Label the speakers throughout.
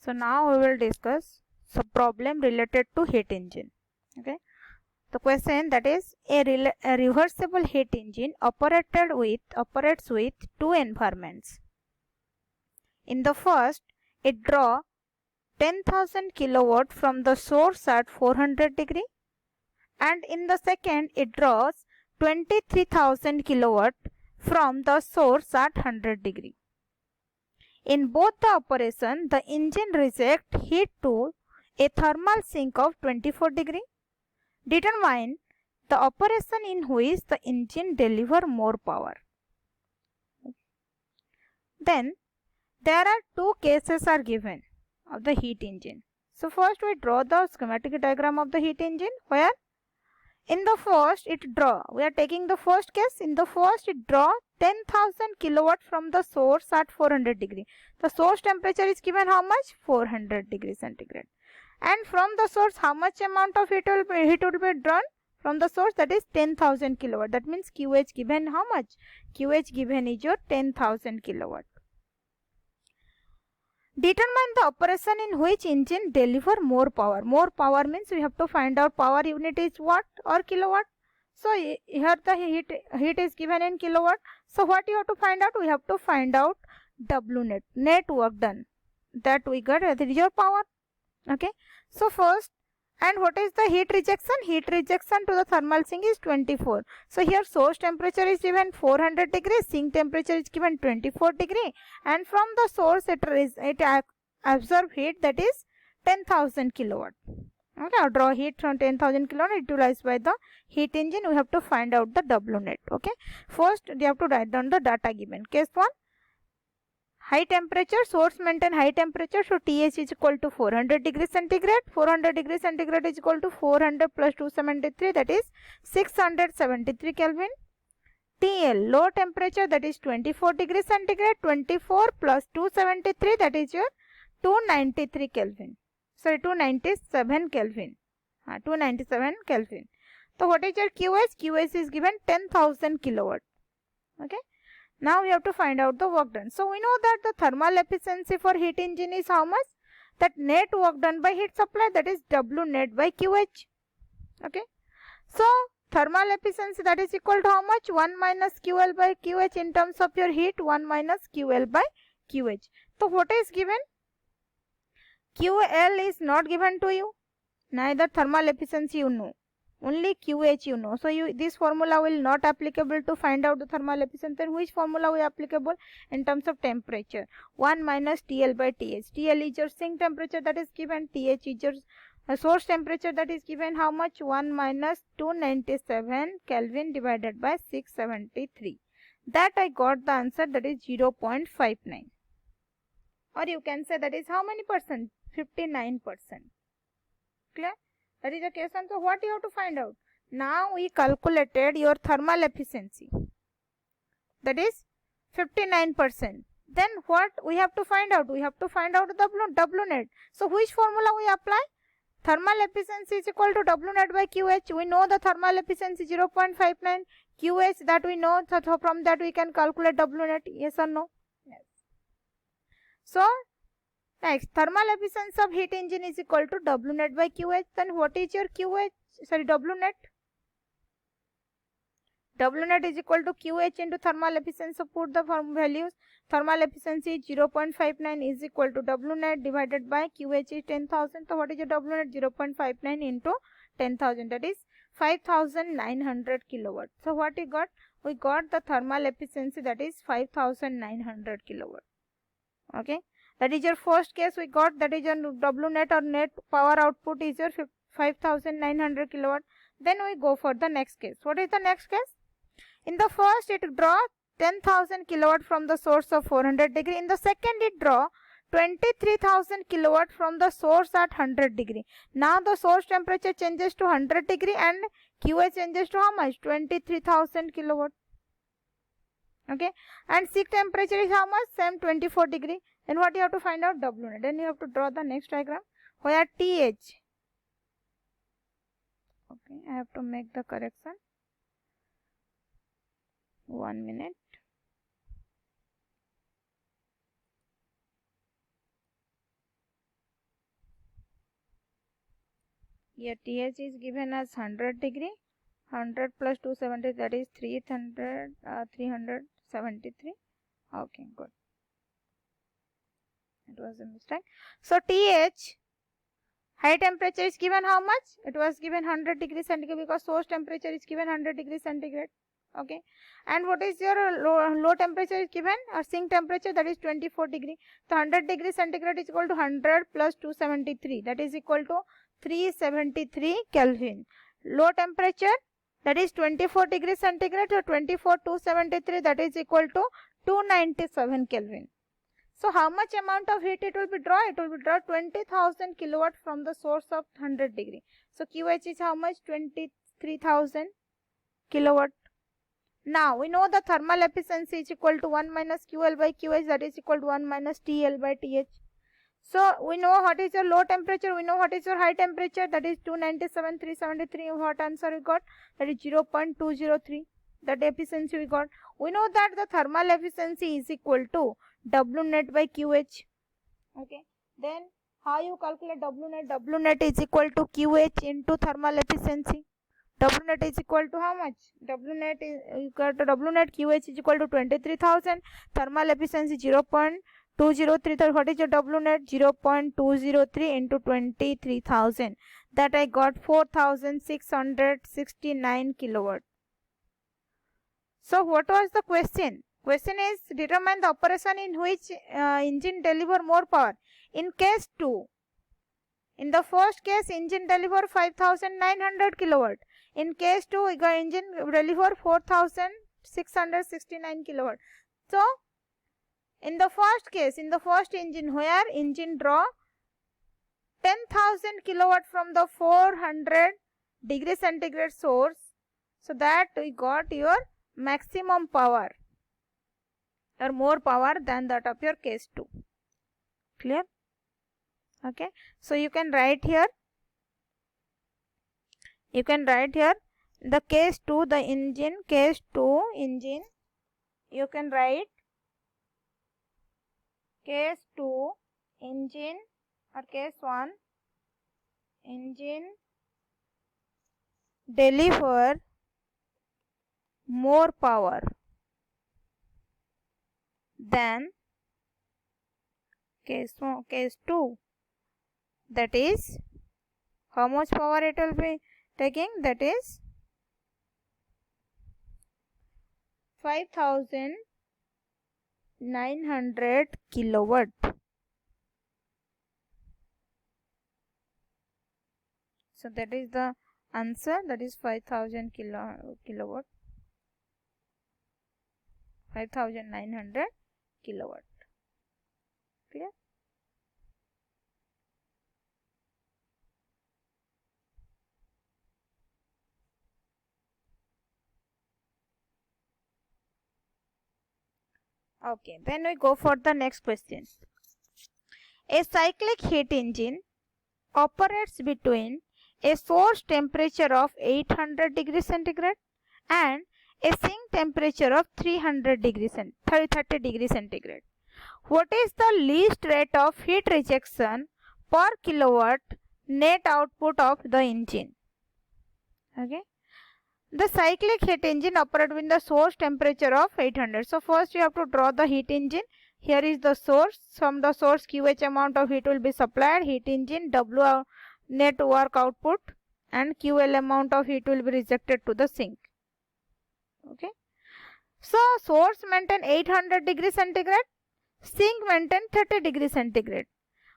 Speaker 1: So now we will discuss some problem related to heat engine. Okay. The question that is a reversible heat engine operates with two environments. In the first, it draws 10,000 kilowatt from the source at 400 degree, and in the second it draws 23,000 kilowatt from the source at 100 degree. In both the operation, the engine rejects heat to a thermal sink of 24 degree. Determine the operation in which the engine delivers more power. Then there are two cases are given of the heat engine. So first we draw the schematic diagram of the heat engine, where in the first we are taking the first case. In the first it draw 10,000 kilowatt from the source at 400 degree. The source temperature is given how much? 400 degree centigrade. And from the source how much amount of heat will be drawn from the source? That is 10,000 kilowatt. That means QH given how much? QH given is your 10,000 kilowatt. Determine the operation in which engine deliver more power. More power means we have to find out power unit is watt or kilowatt. So here the heat is given in kilowatt. So what you have to find out? We have to find out W net, net work done. That we got, that is your power. Okay. So first, and what is the heat rejection? Heat rejection to the thermal sink is 24. So here source temperature is given 400 degree, sink temperature is given 24 degree, and from the source it absorb heat, that is 10,000 kilowatt. Okay, I'll draw heat from 10,000 kilowatt utilized by the heat engine. We have to find out the W net. Okay, first you have to write down the data given. Case 1. High temperature, source maintain high temperature, so TH is equal to 400 degree centigrade. 400 degree centigrade is equal to 400 plus 273, that is 673 Kelvin. TL, low temperature, that is 24 degree centigrade. 24 plus 273, that is your 293 Kelvin. Sorry, 297 Kelvin. 297 Kelvin. So what is your QS? QS is given 10,000 kilowatt. Okay. Now we have to find out the work done. So we know that the thermal efficiency for heat engine is how much? That net work done by heat supply, that is W net by QH. Okay. So thermal efficiency, that is equal to how much? 1 minus QL by QH in terms of your heat, 1 minus QL by QH. So what is given? QL is not given to you. Neither thermal efficiency you know. Only QH you know. So this formula will not applicable to find out the thermal efficiency. Then which formula will applicable? In terms of temperature, 1 minus TL by TH. TL is your sink temperature, that is given. TH is your source temperature, that is given how much? 1 minus 297 Kelvin divided by 673. That I got the answer, that is 0.59. Or you can say that is how many percent? 59%. Clear? That is the case. And so what you have to find out? Now we calculated your thermal efficiency, that is 59%. Then what we have to find out? We have to find out the W net. So which formula we apply? Thermal efficiency is equal to W net by QH. We know the thermal efficiency 0.59. QH that we know, so from that we can calculate W net. Yes or no? Yes. So next, thermal efficiency of heat engine is equal to W net by QH. Then what is your W net? W net is equal to QH into thermal efficiency. So put the values. Thermal efficiency is 0.59 is equal to W net divided by QH is 10,000. So what is your W net? 0.59 into 10,000, that is 5,900 kilowatt. So what we got? We got the thermal efficiency, that is 5,900 kilowatt. Okay. That is your first case we got, that is your W net or net power output is your 5,900 kilowatt. Then we go for the next case. What is the next case? In the first it draw 10,000 kilowatt from the source of 400 degree. In the second it draw 23,000 kilowatt from the source at 100 degree. Now the source temperature changes to 100 degree and QH changes to how much? 23,000 kilowatt. Okay. And sink temperature is how much? Same 24 degree. Then what you have to find out? W net. Then you have to draw the next diagram where TH. Okay, I have to make the correction. 1 minute. Here TH is given as 100 degree. 100 plus 270, that is 373. Okay, good. It was a mistake. So TH, high temperature is given how much? It was given 100 degrees centigrade because source temperature is given 100 degrees centigrade. Okay. And what is your low temperature is given, or sink temperature, that is 24 degree. So 100 degrees centigrade is equal to 100 plus 273, that is equal to 373 Kelvin. Low temperature, that is 24 degrees centigrade, or 24 273, that is equal to 297 Kelvin. So how much amount of heat it will be draw? It will be draw 20,000 kilowatt from the source of 100 degree. So QH is how much? 23,000 kilowatt. Now we know the thermal efficiency is equal to 1 minus QL by QH, that is equal to 1 minus TL by TH. So we know what is your low temperature, we know what is your high temperature, that is 297, 373. What answer we got? That is 0.203. That efficiency we got. We know that the thermal efficiency is equal to W net by QH. Okay. Then how you calculate W net? W net is equal to QH into thermal efficiency. W net is equal to how much? W net is equal to W net QH is equal to 23,000. Thermal efficiency 0.203. What is your W net? 0.203 into 23,000. That I got 4,669 kilowatt. So what was the question? Question is determine the operation in which engine deliver more power. In case 2, in the first case engine deliver 5,900 kilowatt. In case 2, engine deliver 4,669 kilowatt. So in the first case, in the first engine, where engine draw 10,000 kilowatt from the 400 degree centigrade source, so that we got your maximum power or more power than that of your case 2. Clear? Okay. So you can write here. You can write here the case 2, the engine, case 2 engine. You can write case 2 engine, or case 1 engine deliver more power than case 2. That is how much power it will be taking? That is 5,900 kilowatt. So that is the answer, that is 5,000 kilowatt. 5,900 kilowatt. Clear? Okay, then we go for the next question. A cyclic heat engine operates between a source temperature of 800 degrees centigrade and a sink temperature of 300 degrees 30 degrees centigrade. What is the least rate of heat rejection per kilowatt net output of the engine? Okay. The cyclic heat engine operates with the source temperature of 800. So first you have to draw the heat engine. Here is the source. From the source QH amount of heat will be supplied. Heat engine W net work output, and QL amount of heat will be rejected to the sink. Okay. So source maintain 800 degrees centigrade. Sink maintain 30 degrees centigrade.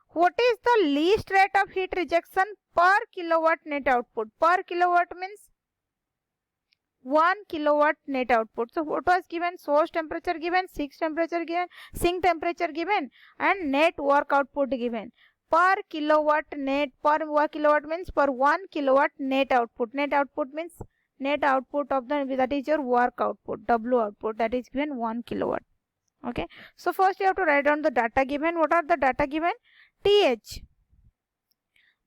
Speaker 1: What is the least rate of heat rejection per kilowatt net output? Per kilowatt means 1 kilowatt net output. So what was given? Source temperature given, sink temperature given, and net work output given. Per kilowatt net, per 1 kilowatt means per 1 kilowatt net output. Net output means net output of the, that is your work output, W output, that is given 1 kilowatt. Okay. So first you have to write down the data given. What are the data given? TH.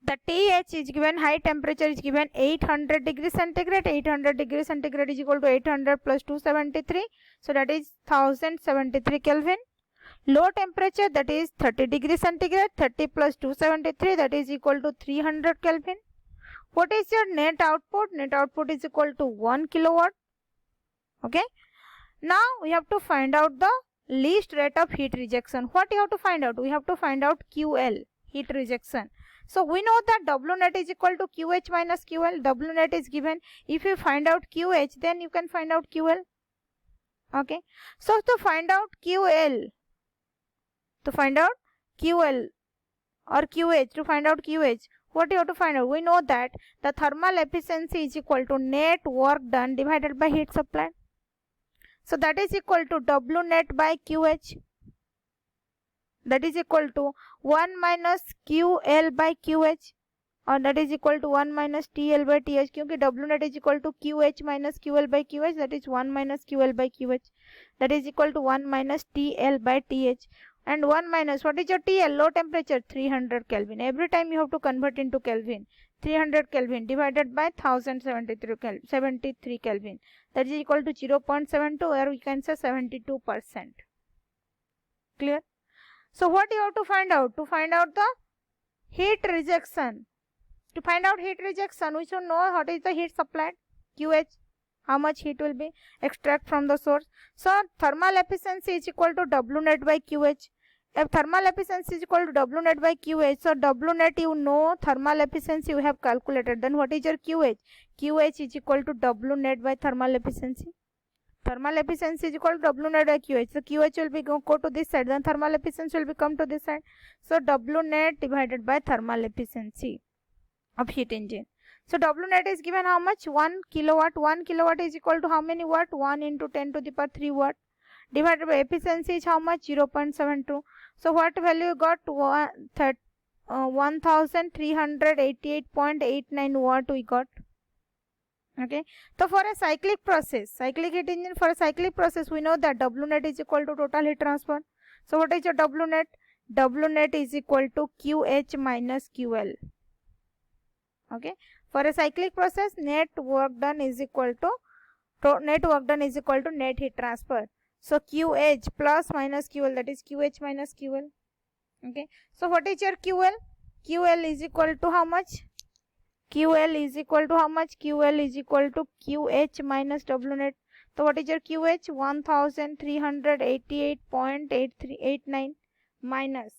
Speaker 1: The TH is given, high temperature is given 800 degrees centigrade. 800 degrees centigrade is equal to 800 plus 273. So that is 1073 Kelvin. Low temperature, that is 30 degrees centigrade. 30 plus 273, that is equal to 300 Kelvin. What is your net output? Net output is equal to 1 kilowatt. Okay. Now we have to find out the least rate of heat rejection. What you have to find out? We have to find out QL, heat rejection. So we know that W net is equal to QH minus QL. W net is given. If you find out QH, then you can find out QL. Okay. So to find out QL, or QH, to find out QH, what you have to find out? We know that the thermal efficiency is equal to net work done divided by heat supplied. So that is equal to W net by QH. That is equal to 1 minus QL by QH, or that is equal to 1 minus TL by TH, क्योंकि W net is equal to QH minus QL by QH, that is 1 minus QL by QH, that is equal to 1 minus TL by TH, and 1 minus, what is your TL? Low temperature, 300 Kelvin. Every time you have to convert into Kelvin. 300 Kelvin divided by 1073 Kelvin, that is equal to 0.72, or we can say 72%. Clear? So what you have to find out? To find out the heat rejection. To find out heat rejection, we should know what is the heat supplied, QH, how much heat will be extract from the source. So thermal efficiency is equal to W net by QH. If thermal efficiency is equal to W net by QH, so W net, you know, thermal efficiency you have calculated. Then what is your QH? QH is equal to W net by thermal efficiency. Thermal efficiency is equal to W net by QH. So QH will be go to this side, then thermal efficiency will become to this side. So W net divided by thermal efficiency of heat engine. So W net is given how much? 1 kilowatt. 1 kilowatt is equal to how many watt? 1 into 10 to the power 3 watt. Divided by efficiency is how much? 0.72. So what value you got? 1388.89 watt we got. Okay. So for a cyclic process, cyclic heat engine, for a cyclic process, we know that W net is equal to total heat transfer. So what is your W net? W net is equal to QH minus QL. Okay. For a cyclic process, net work done is equal to net heat transfer. So QH plus minus QL, that is QH minus QL. Okay. So what is your QL? QL is equal to how much? QL is equal to how much? QL is equal to QH minus W net. So what is your QH? 1388.89 minus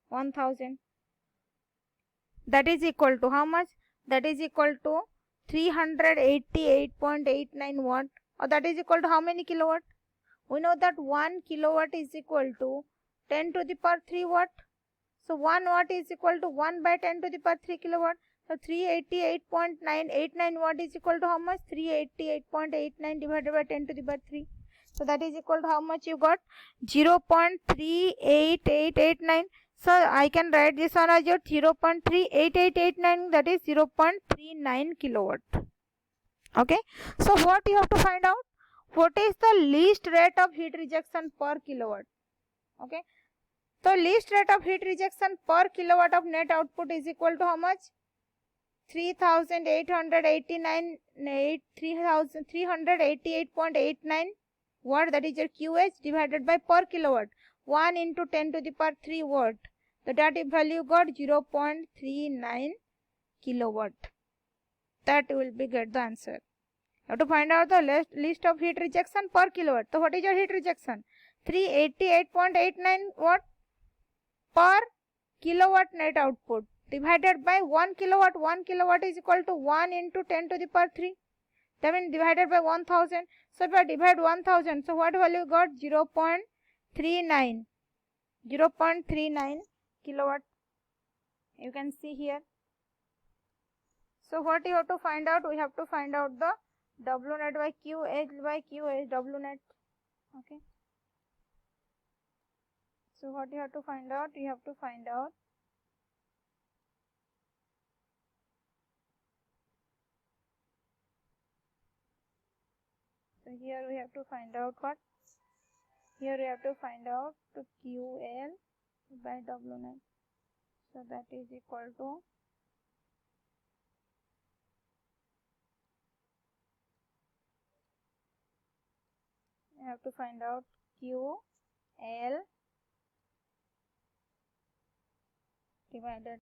Speaker 1: 1000. That is equal to how much? That is equal to 388.89 watt, or that is equal to how many kilowatt? We know that 1 kilowatt is equal to 10 to the power 3 watt. So 1 watt is equal to 1 by 10 to the power 3 kilowatt. So 388.989 watt is equal to how much? 388.89 divided by 10 to the power 3. So that is equal to how much you got? 0.38889. So I can write this one as your 0.38889, that is 0.39 kilowatt. Okay. So what you have to find out? What is the least rate of heat rejection per kilowatt? Okay. So least rate of heat rejection per kilowatt of net output is equal to how much? 388.89 watt, that is your QH, divided by per kilowatt, 1 into 10 to the power 3 watt. So that value got 0.39 kilowatt. That will be get the answer. You have to find out the least of heat rejection per kilowatt. So what is your heat rejection? 388.89 watt per kilowatt net output divided by 1 kilowatt. 1 kilowatt is equal to 1 into 10 to the power 3. That means divided by 1000. So if I divide 1000, so what value got? 0.39 kilowatt. You can see here. So what you have to find out? We have to find out the W net by QH by QH, W net. Okay. So what you have to find out? You have to find out so here we have to find out what? Here we have to find out to QL by W net. So that is equal to you have to find out QL divided